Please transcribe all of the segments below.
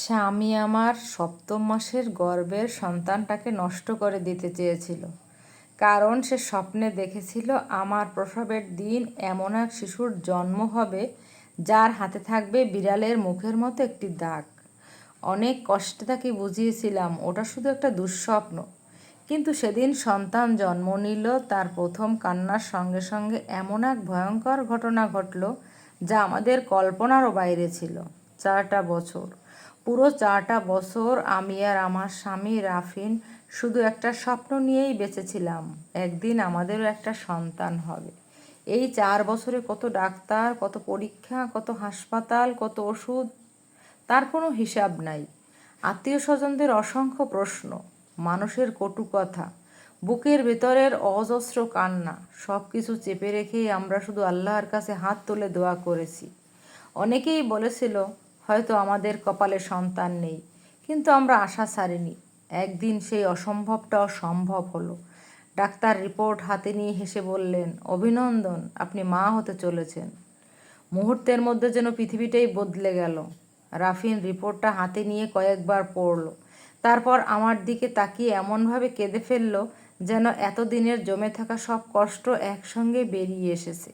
স্বামী আমার সপ্তম মাসের গর্ভের সন্তানটাকে নষ্ট করে দিতে চেয়েছিল, কারণ সে স্বপ্নে দেখেছিল আমার প্রসবের দিন এমন এক শিশুর জন্ম হবে যার হাতে থাকবে বিড়ালের মুখের মতো একটি দাগ। অনেক কষ্টে তাকে বুঝিয়েছিলাম ওটা শুধু একটা দুঃস্বপ্ন, কিন্তু সেদিন সন্তান জন্ম নিল। তার প্রথম কান্নার সঙ্গে সঙ্গে এমন এক ভয়ঙ্কর ঘটনা ঘটল যা আমাদের কল্পনারও বাইরে ছিল। 4টা বছর, পুরো 4টা বছর আমি আর আমার স্বামী রাফিন শুধু একটা স্বপ্ন নিয়েই বেঁচেছিলাম, একদিন আমাদেরও একটা সন্তান হবে। এই 4 বছরে কত ডাক্তার, কত পরীক্ষা, কত হাসপাতাল, কত ওষুধ, তার কোনো হিসাব নাই। আত্মীয় স্বজনদের অসংখ্য প্রশ্ন, মানুষের কটু কথা, বুকের ভেতরের অজস্র কান্না, সব কিছু চেপে রেখেই আমরা শুধু আল্লাহর কাছে হাত তুলে দোয়া করেছি। অনেকেই বলেছিল হয়তো আমাদের কপালে সন্তান নেই, কিন্তু আমরা আশা ছাড়িনি। একদিন সেই অসম্ভবটাও সম্ভব হলো। ডাক্তার রিপোর্ট হাতে নিয়ে হেসে বললেন, অভিনন্দন, আপনি মা হতে চলেছেন। মুহূর্তের মধ্যে যেন পৃথিবীটাই বদলে গেল। রাফিন রিপোর্টটা হাতে নিয়ে কয়েকবার পড়ল, তারপর আমার দিকে তাকিয়ে এমনভাবে কেঁদে ফেলল যেন এতদিনের জমে থাকা সব কষ্ট একসঙ্গে বেরিয়ে এসেছে।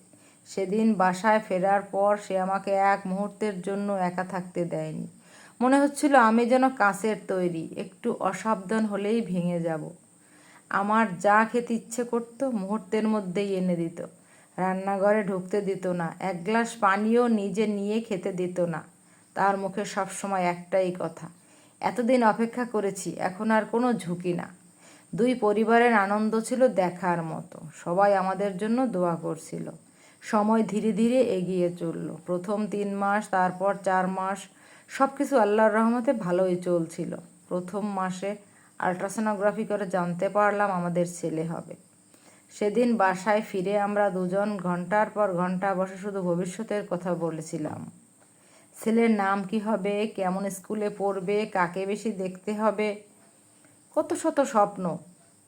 সেদিন বাসায় ফেরার পর সে আমাকে এক মুহূর্তের জন্য একা থাকতে দেয়নি। মনে হচ্ছিল আমি যেন কাঁচের তৈরি, একটু অসাবধান হলেই ভেঙে যাব। আমার যা খেতে ইচ্ছে করতো মুহূর্তের মধ্যেই এনে দিত। রান্নাঘরে ঢুকতে দিত না, এক গ্লাস পানিও নিজে নিয়ে খেতে দিত না। তার মুখে সবসময় একটাই কথা, এতদিন অপেক্ষা করেছি, এখন আর কোনো ঝুঁকি না। দুই পরিবারের আনন্দ ছিল দেখার মতো, সবাই আমাদের জন্য দোয়া করছিল। সময় ধীরে ধীরে এগিয়ে চলল। প্রথম 3 মাস, তারপর 4 মাস, সব কিছু আল্লাহর রহমতে ভালোই চলছিল। প্রথম মাসে আল্ট্রাসোনোগ্রাফি করে জানতে পারলাম আমাদের ছেলে হবে। সেদিন বাসায় ফিরে আমরা দুজন ঘন্টার পর ঘন্টা বসে শুধু ভবিষ্যতের কথা বলেছিলাম। ছেলের নাম কি হবে, কেমন স্কুলে পড়বে, কাকে বেশি দেখতে হবে, কত শত স্বপ্ন।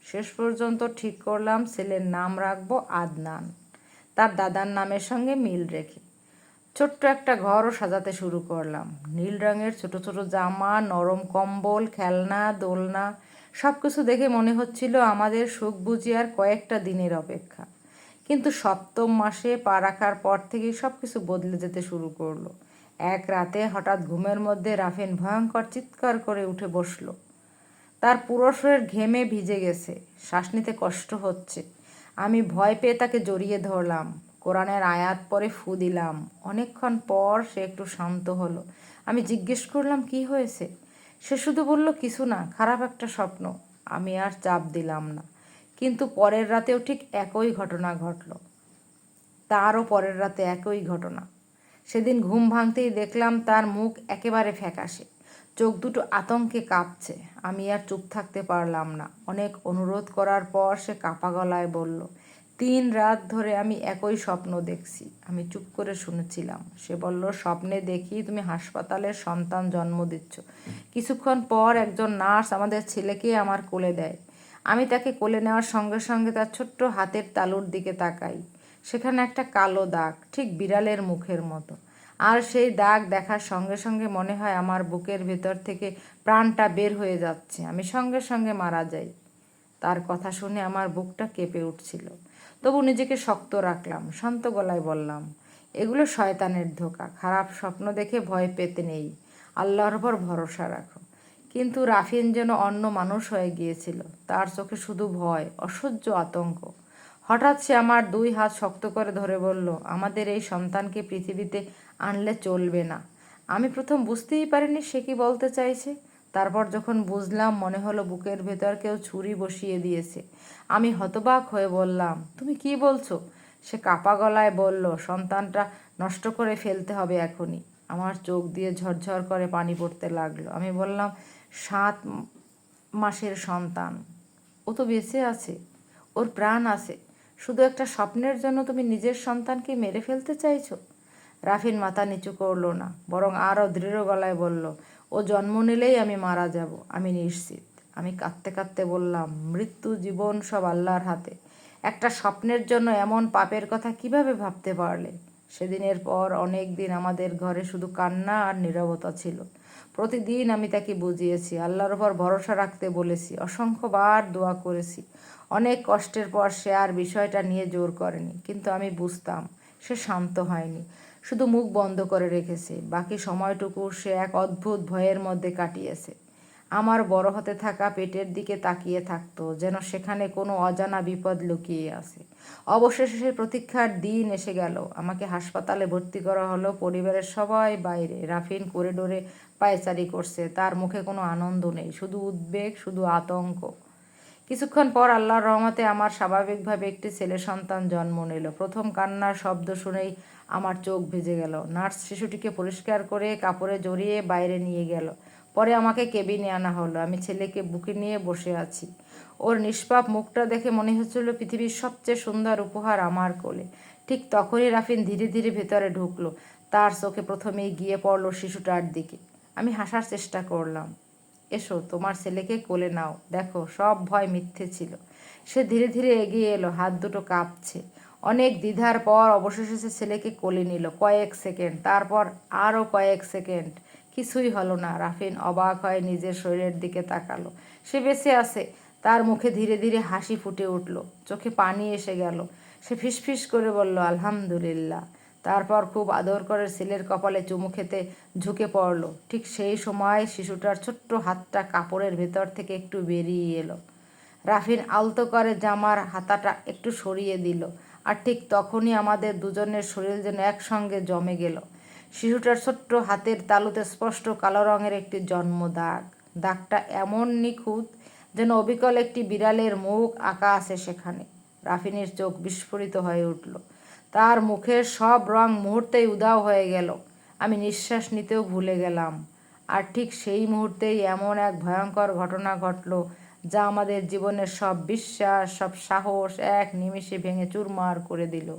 শেষ পর্যন্ত ঠিক করলাম ছেলের নাম রাখবো আদনান, তার দাদার নামের সঙ্গে মিল রেখে। ছোট্ট একটা ঘরও সাজাতে শুরু করলাম। নীল রঙের ছোট ছোট জামা, নরম কম্বল, খেলনা, দোলনা, সব কিছু দেখে মনে হচ্ছিল আমাদের সুখ বুঝি আর কয়েকটা দিনের অপেক্ষা। কিন্তু সপ্তম মাসে পা রাখার পর থেকেই সব কিছু বদলে যেতে শুরু করলো। এক রাতে হঠাৎ ঘুমের মধ্যে রাফিন ভয়ঙ্কর চিৎকার করে উঠে বসলো। তার পুরো শরীর ঘেমে ভিজে গেছে, শ্বাস নিতে কষ্ট হচ্ছে। আমি ভয় পেয়ে তাকে জড়িয়ে ধরলাম, কোরআনের আয়াত পরে ফু দিলাম। অনেকক্ষণ পর সে একটু শান্ত হলো। আমি জিজ্ঞেস করলাম কি হয়েছে। সে শুধু বলল কিছু না, খারাপ একটা স্বপ্ন। আমি আর চাপ দিলাম না। কিন্তু পরের রাতেও ঠিক একই ঘটনা ঘটল। তারও পরের রাতে একই ঘটনা। সেদিন ঘুম ভাঙতেই দেখলাম তার মুখ একেবারে ফ্যাকাশে, চোখ দুটো আতঙ্কে কাঁপছে। আমি আর চুপ থাকতে পারলাম না। অনেক অনুরোধ করার পর সে কাঁপা গলায় বলল, 3 রাত ধরে আমি একই স্বপ্ন দেখছি। আমি চুপ করে শুনেছিলাম। সে বলল, স্বপ্নে দেখি তুমি হাসপাতালে সন্তান জন্ম দিচ্ছ। কিছুক্ষণ পর একজন নার্স আমাদের ছেলেকে আমার কোলে দেয়। আমি তাকে কোলে নেওয়ার সঙ্গে সঙ্গে তার ছোট্ট হাতের তালুর দিকে তাকাই। সেখানে একটা কালো দাগ, ঠিক বিড়ালের মুখের মতো। আর সেই দাগ দেখার সঙ্গে সঙ্গে মনে হয় আমার বুকের ভেতর থেকে প্রাণটা বের হয়ে যাচ্ছে, আমি সঙ্গে সঙ্গে মারা যাই। তার কথা শুনে আমার বুকটা কেঁপে উঠছিল। তবু নিজেকে শক্ত রাখলাম, শান্ত গলায় বললাম, এগুলো শয়তানের ধোঁকা, খারাপ স্বপ্ন দেখে ভয় পেতে নেই, আল্লাহর ওপর ভরসা রাখো। কিন্তু রাফিন যেন অন্য মানুষ হয়ে গিয়েছিল। তার চোখে শুধু ভয়, অসহ্য আতঙ্ক। হঠাৎ সে আমার 2 হাত শক্ত করে ধরে বলল, আমাদের এই সন্তানকে পৃথিবীতে আনলে চলবে না। আমি প্রথম বুঝতেই পারিনি সে কি বলতে চাইছে। তারপর যখন বুঝলাম, মনে হলো বুকের ভেতর কেউ ছুরি বসিয়ে দিয়েছে। আমি হতবাক হয়ে বললাম, তুমি কি বলছো? সে কাপা গলায় বলল, সন্তানটা নষ্ট করে ফেলতে হবে এখনই। আমার চোখ দিয়ে ঝরঝর করে পানি পড়তে লাগলো। আমি বললাম, 7 মাসের সন্তান, ও তো বেঁচে আছে, ওর প্রাণ আছে। শুধু একটা স্বপ্নের জন্য তুমি নিজের সন্তানকে মেরে ফেলতে চাইছো? রাফিন মাথা নিচু করলো না, বরং আরও দৃঢ় গলায় বলল, ও জন্ম নিলেই আমি মারা যাব, আমি নিশ্চিত। আমি কাঁদতে কাঁদতে বললাম, মৃত্যু জীবন সব আল্লাহর হাতে। একটা স্বপ্নের জন্য এমন পাপের কথা কিভাবে ভাবতে পারলে? সেদিনের পর অনেক দিন আমাদের ঘরে শুধু কান্না আর নীরবতা ছিল। প্রতিদিন আমি তাকে বুঝিয়েছি, আল্লাহর ওপর ভরসা রাখতে বলেছি, অসংখ্যবার দোয়া করেছি। অনেক কষ্টের পর সে আর বিষয়টা নিয়ে জোর করেনি, কিন্তু আমি বুঝতাম সে শান্ত হয়নি, শুধু মুখ বন্ধ করে রেখেছে। বাকি সময়টুকু সে এক অদ্ভুত ভয়ের মধ্যে কাটিয়েছে। আমার বড় হতে থাকা পেটের দিকে তাকিয়ে থাকতো, যেন সেখানে কোনো অজানা বিপদ লুকিয়ে আছে। অবশেষে সেই প্রতীক্ষার দিন এসে গেল। আমাকে হাসপাতালে ভর্তি করা হলো। পরিবারের সবাই বাইরে। রাফিন করিডোরে পায়চারি করছে। তার মুখে কোনো আনন্দ নেই, শুধু উদ্বেগ, শুধু আতঙ্ক। কিছুক্ষণ পর আল্লাহর রহমতে আমার স্বাভাবিকভাবে একটি ছেলে সন্তান জন্ম নিল। প্রথম কান্নার শব্দ শুনেই আমার চোখ ভিজে গেল। নার্স শিশুটিকে পরিষ্কার করে কাপড়ে জড়িয়ে বাইরে নিয়ে গেল। পরে আমাকে কেবিনে আনা হলো। আমি ছেলেকে বুকে নিয়ে বসে আছি। ওর নিষ্পাপ মুখটা দেখে মনে হচ্ছিল পৃথিবীর সবচেয়ে সুন্দর উপহার আমার কোলে। ঠিক তখনই রাফিন ধীরে ধীরে ভেতরে ঢুকলো। তার চোখে প্রথমেই গিয়ে পড়ল শিশুটার দিকে। আমি হাসার চেষ্টা করলাম। এসো, তোমার ছেলেকে কোলে নাও, দেখো সব ভয় মিথ্যে ছিল। সে ধীরে ধীরে এগিয়ে এলো, হাত দুটো কাঁপছে। অনেক দ্বিধার পর অবশেষে সে ছেলেকে কোলে নিল। কয়েক সেকেন্ড, তারপর আরও কয়েক সেকেন্ড। কিছুই হলো না। রাফিন অবাক হয়ে নিজের শরীরের দিকে তাকালো। সে বেঁচে আছে। তার মুখে ধীরে ধীরে হাসি ফুটে উঠল, চোখে পানি এসে গেল। সে ফিসফিস করে বলল, আলহামদুলিল্লাহ। তারপর খুব আদর করে ছেলের কপালে চুমু খেতে ঝুঁকে পড়ল। ঠিক সেই সময় শিশুটার ছোট্ট হাতটা কাপড়ের ভেতর থেকে একটু বেরিয়ে এলো। রাফিন আলতো করে জামার হাতাটা একটু সরিয়ে দিল। আর ঠিক তখনই আমাদের দুজনের শরীর যেন একসঙ্গে জমে গেল। শিশুটার ছোট্ট হাতের তালুতে স্পষ্ট কালো রঙের একটি জন্ম দাগ। দাগটা এমন নিখুঁত যেন অবিকল একটি বিড়ালের মুখ আঁকা আছে সেখানে। রাফিনের চোখ বিস্ফোরিত হয়ে উঠল। তার মুখের সব রং মুহূর্তেই উধাও হয়ে গেল। আমি নিঃশ্বাস নিতেও ভুলে গেলাম। আর ঠিক সেই মুহূর্তেই এমন এক ভয়ঙ্কর ঘটনা ঘটল, যা আমাদের জীবনের সব বিশ্বাস, সব সাহস এক নিমেষে ভেঙে চুরমার করে দিল।